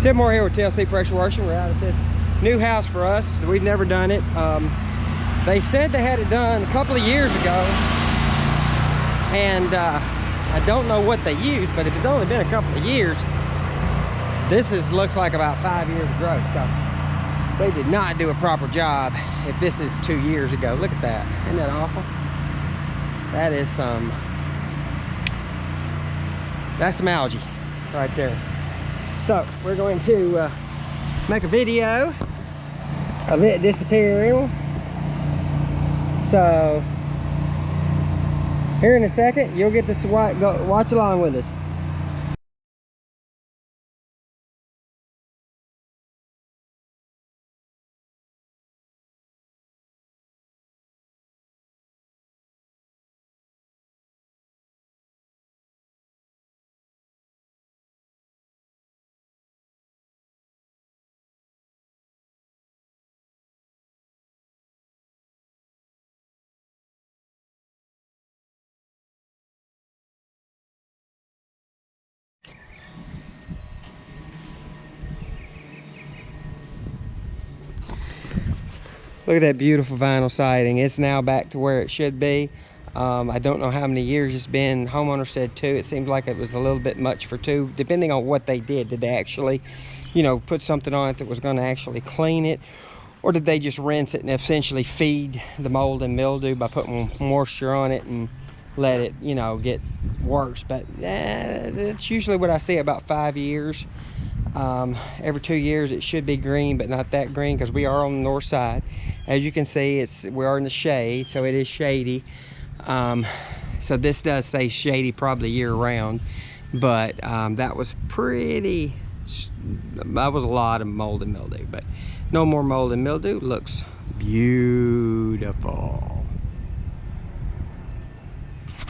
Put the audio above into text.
Tim Moore here with TLC Pressure Washing. We're out at this new house for us. We've never done it. They said they had it done a couple of years ago, and I don't know what they used, but if it's only been a couple of years, this looks like about 5 years of growth. So they did not do a proper job if this is 2 years ago. Look at that. Isn't that awful? That is that's some algae right there. So we're going to make a video of it disappearing. So here in a second, you'll get to watch along with us. Look at that beautiful vinyl siding. It's now back to where it should be. I don't know how many years it's been. Homeowner said 2. It seems like it was a little bit much for 2, depending on what they did. Did they actually, you know, put something on it that was going to actually clean it? Or did they just rinse it and essentially feed the mold and mildew by putting moisture on it and let it, you know, get worse? But that's usually what I see, about 5 years. Every 2 years it should be green, but not that green, because we are on the north side. As you can see, we are in the shade, so it is shady. So this does say shady probably year round, but that was that was a lot of mold and mildew, but no more mold and mildew. Looks beautiful.